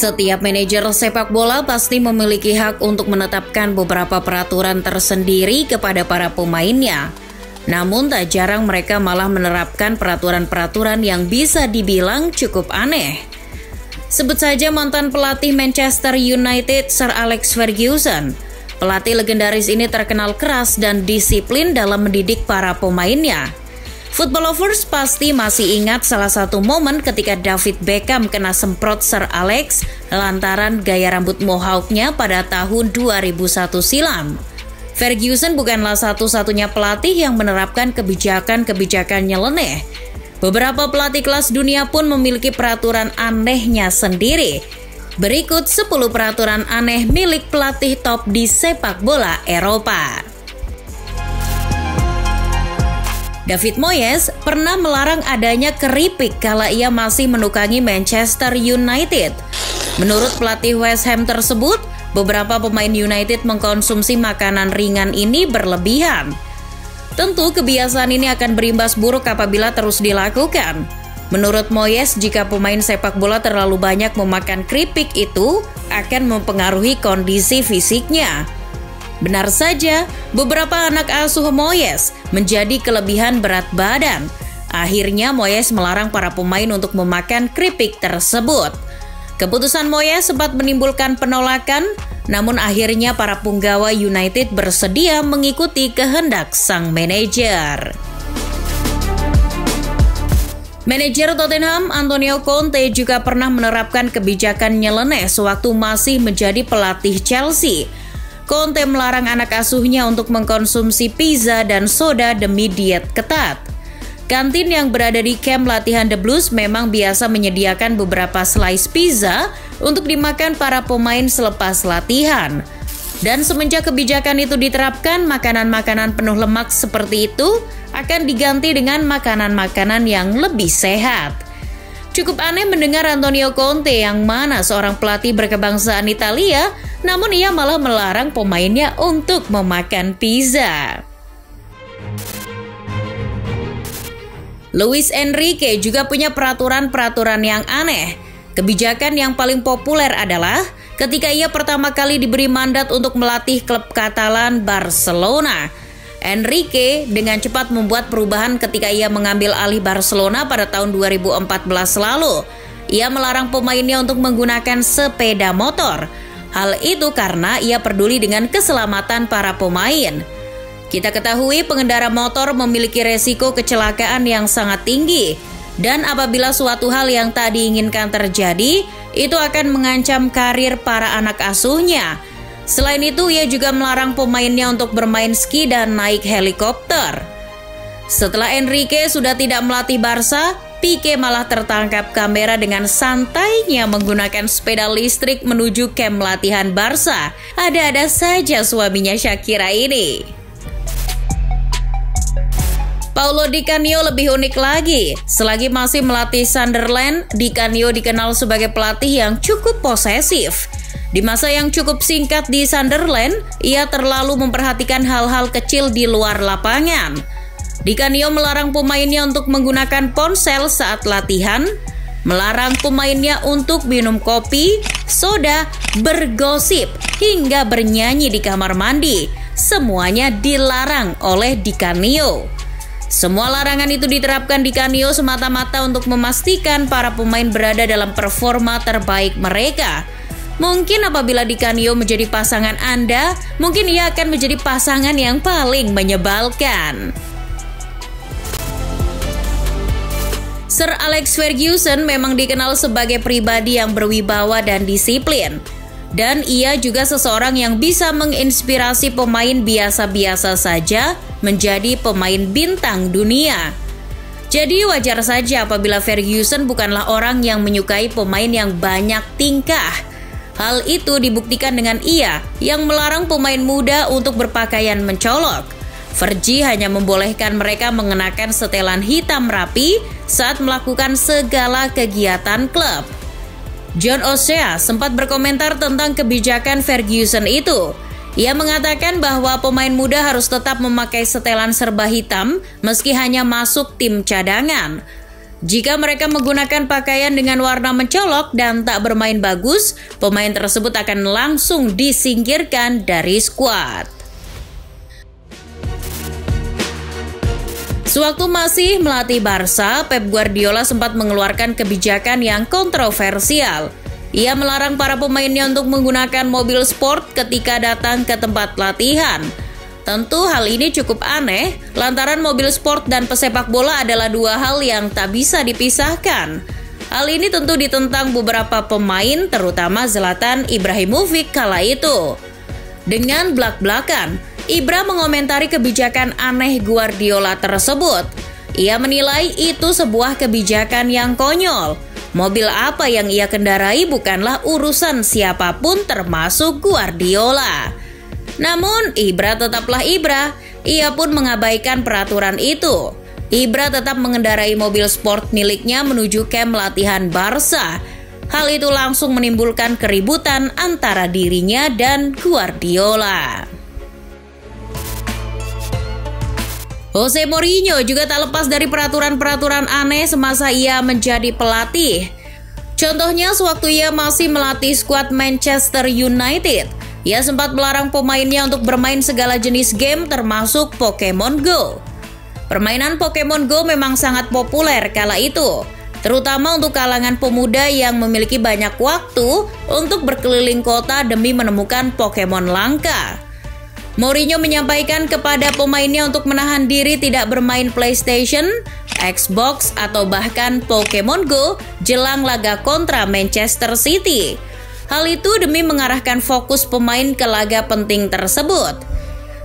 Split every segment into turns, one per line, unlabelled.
Setiap manajer sepak bola pasti memiliki hak untuk menetapkan beberapa peraturan tersendiri kepada para pemainnya. Namun tak jarang mereka malah menerapkan peraturan-peraturan yang bisa dibilang cukup aneh. Sebut saja mantan pelatih Manchester United Sir Alex Ferguson. Pelatih legendaris ini terkenal keras dan disiplin dalam mendidik para pemainnya. Football lovers pasti masih ingat salah satu momen ketika David Beckham kena semprot Sir Alex lantaran gaya rambut mohawknya pada tahun 2001 silam. Ferguson bukanlah satu-satunya pelatih yang menerapkan kebijakan-kebijakan nyeleneh. Beberapa pelatih kelas dunia pun memiliki peraturan anehnya sendiri. Berikut 10 peraturan aneh milik pelatih top di sepak bola Eropa. David Moyes pernah melarang adanya keripik kala ia masih menukangi Manchester United. Menurut pelatih West Ham tersebut, beberapa pemain United mengkonsumsi makanan ringan ini berlebihan. Tentu kebiasaan ini akan berimbas buruk apabila terus dilakukan. Menurut Moyes, jika pemain sepak bola terlalu banyak memakan keripik itu akan mempengaruhi kondisi fisiknya. Benar saja, beberapa anak asuh Moyes menjadi kelebihan berat badan. Akhirnya Moyes melarang para pemain untuk memakan keripik tersebut. Keputusan Moyes sempat menimbulkan penolakan, namun akhirnya para punggawa United bersedia mengikuti kehendak sang manajer. Manajer Tottenham, Antonio Conte juga pernah menerapkan kebijakan nyeleneh sewaktu masih menjadi pelatih Chelsea. Conte melarang anak asuhnya untuk mengkonsumsi pizza dan soda demi diet ketat. Kantin yang berada di kamp latihan The Blues memang biasa menyediakan beberapa slice pizza untuk dimakan para pemain selepas latihan. Dan semenjak kebijakan itu diterapkan, makanan-makanan penuh lemak seperti itu akan diganti dengan makanan-makanan yang lebih sehat. Cukup aneh mendengar Antonio Conte yang mana seorang pelatih berkebangsaan Italia, namun ia malah melarang pemainnya untuk memakan pizza. Luis Enrique juga punya peraturan-peraturan yang aneh. Kebijakan yang paling populer adalah ketika ia pertama kali diberi mandat untuk melatih klub Katalan Barcelona. Enrique dengan cepat membuat perubahan ketika ia mengambil alih Barcelona pada tahun 2014 lalu. Ia melarang pemainnya untuk menggunakan sepeda motor. Hal itu karena ia peduli dengan keselamatan para pemain. Kita ketahui pengendara motor memiliki resiko kecelakaan yang sangat tinggi. Dan apabila suatu hal yang tak diinginkan terjadi, itu akan mengancam karir para anak asuhnya. Selain itu, ia juga melarang pemainnya untuk bermain ski dan naik helikopter. Setelah Enrique sudah tidak melatih Barca, Pique malah tertangkap kamera dengan santainya menggunakan sepeda listrik menuju kamp latihan Barca. Ada-ada saja suaminya Shakira ini. Paulo Di Canio lebih unik lagi. Selagi masih melatih Sunderland, Di Canio dikenal sebagai pelatih yang cukup posesif. Di masa yang cukup singkat di Sunderland, ia terlalu memperhatikan hal-hal kecil di luar lapangan. Di Canio melarang pemainnya untuk menggunakan ponsel saat latihan, melarang pemainnya untuk minum kopi, soda, bergosip, hingga bernyanyi di kamar mandi. Semuanya dilarang oleh Di Canio. Semua larangan itu diterapkan Di Canio semata-mata untuk memastikan para pemain berada dalam performa terbaik mereka. Mungkin apabila Di Canio menjadi pasangan Anda, mungkin ia akan menjadi pasangan yang paling menyebalkan. Sir Alex Ferguson memang dikenal sebagai pribadi yang berwibawa dan disiplin. Dan ia juga seseorang yang bisa menginspirasi pemain biasa-biasa saja menjadi pemain bintang dunia. Jadi wajar saja apabila Ferguson bukanlah orang yang menyukai pemain yang banyak tingkah. Hal itu dibuktikan dengan ia yang melarang pemain muda untuk berpakaian mencolok. Fergie hanya membolehkan mereka mengenakan setelan hitam rapi saat melakukan segala kegiatan klub. John O'Shea sempat berkomentar tentang kebijakan Ferguson itu. Ia mengatakan bahwa pemain muda harus tetap memakai setelan serba hitam meski hanya masuk tim cadangan. Jika mereka menggunakan pakaian dengan warna mencolok dan tak bermain bagus, pemain tersebut akan langsung disingkirkan dari skuad. Sewaktu masih melatih Barca, Pep Guardiola sempat mengeluarkan kebijakan yang kontroversial. Ia melarang para pemainnya untuk menggunakan mobil sport ketika datang ke tempat latihan. Tentu hal ini cukup aneh, lantaran mobil sport dan pesepak bola adalah dua hal yang tak bisa dipisahkan. Hal ini tentu ditentang beberapa pemain, terutama Zlatan Ibrahimovic kala itu. Dengan blak-blakan, Ibra mengomentari kebijakan aneh Guardiola tersebut. Ia menilai itu sebuah kebijakan yang konyol. Mobil apa yang ia kendarai bukanlah urusan siapapun termasuk Guardiola. Namun Ibra tetaplah Ibra. Ia pun mengabaikan peraturan itu. Ibra tetap mengendarai mobil sport miliknya menuju kamp latihan Barca. Hal itu langsung menimbulkan keributan antara dirinya dan Guardiola. Jose Mourinho juga tak lepas dari peraturan-peraturan aneh semasa ia menjadi pelatih. Contohnya sewaktu ia masih melatih skuad Manchester United, ia sempat melarang pemainnya untuk bermain segala jenis game termasuk Pokemon Go. Permainan Pokemon Go memang sangat populer kala itu, terutama untuk kalangan pemuda yang memiliki banyak waktu untuk berkeliling kota demi menemukan Pokemon langka. Mourinho menyampaikan kepada pemainnya untuk menahan diri tidak bermain PlayStation, Xbox, atau bahkan Pokemon Go jelang laga kontra Manchester City. Hal itu demi mengarahkan fokus pemain ke laga penting tersebut.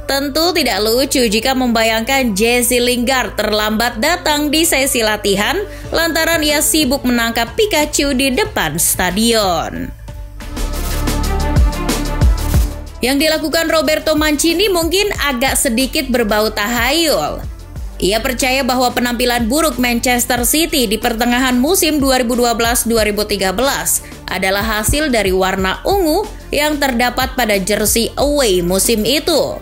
Tentu tidak lucu jika membayangkan Jesse Lingard terlambat datang di sesi latihan lantaran ia sibuk menangkap Pikachu di depan stadion. Yang dilakukan Roberto Mancini mungkin agak sedikit berbau tahayul. Ia percaya bahwa penampilan buruk Manchester City di pertengahan musim 2012-2013 adalah hasil dari warna ungu yang terdapat pada jersey away musim itu.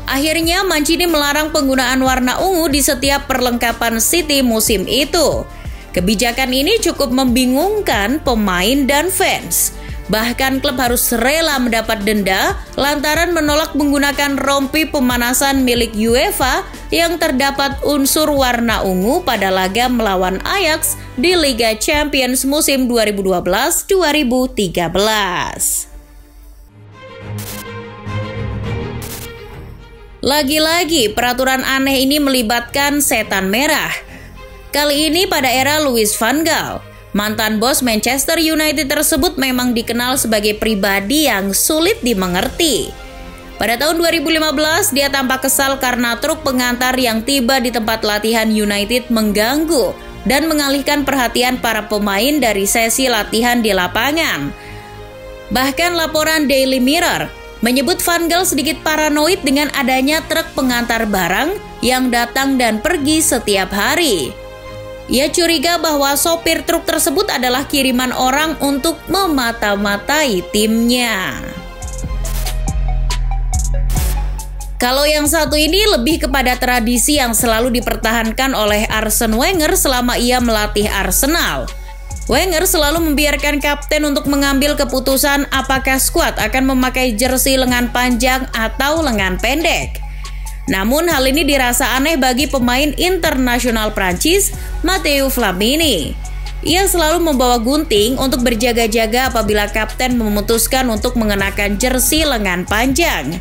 Akhirnya Mancini melarang penggunaan warna ungu di setiap perlengkapan City musim itu. Kebijakan ini cukup membingungkan pemain dan fans. Bahkan klub harus rela mendapat denda lantaran menolak menggunakan rompi pemanasan milik UEFA yang terdapat unsur warna ungu pada laga melawan Ajax di Liga Champions musim 2012-2013. Lagi-lagi peraturan aneh ini melibatkan setan merah. Kali ini pada era Louis van Gaal. Mantan bos Manchester United tersebut memang dikenal sebagai pribadi yang sulit dimengerti. Pada tahun 2015, dia tampak kesal karena truk pengantar yang tiba di tempat latihan United mengganggu dan mengalihkan perhatian para pemain dari sesi latihan di lapangan. Bahkan laporan Daily Mirror menyebut Van Gaal sedikit paranoid dengan adanya truk pengantar barang yang datang dan pergi setiap hari. Ia curiga bahwa sopir truk tersebut adalah kiriman orang untuk memata-matai timnya. Kalau yang satu ini lebih kepada tradisi yang selalu dipertahankan oleh Arsene Wenger selama ia melatih Arsenal. Wenger selalu membiarkan kapten untuk mengambil keputusan apakah skuad akan memakai jersey lengan panjang atau lengan pendek. Namun hal ini dirasa aneh bagi pemain internasional Prancis, Matteo Flamini. Ia selalu membawa gunting untuk berjaga-jaga apabila kapten memutuskan untuk mengenakan jersey lengan panjang.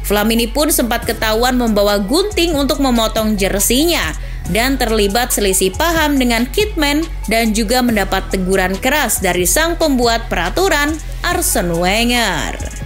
Flamini pun sempat ketahuan membawa gunting untuk memotong jersinya dan terlibat selisih paham dengan Kitman dan juga mendapat teguran keras dari sang pembuat peraturan Arsene Wenger.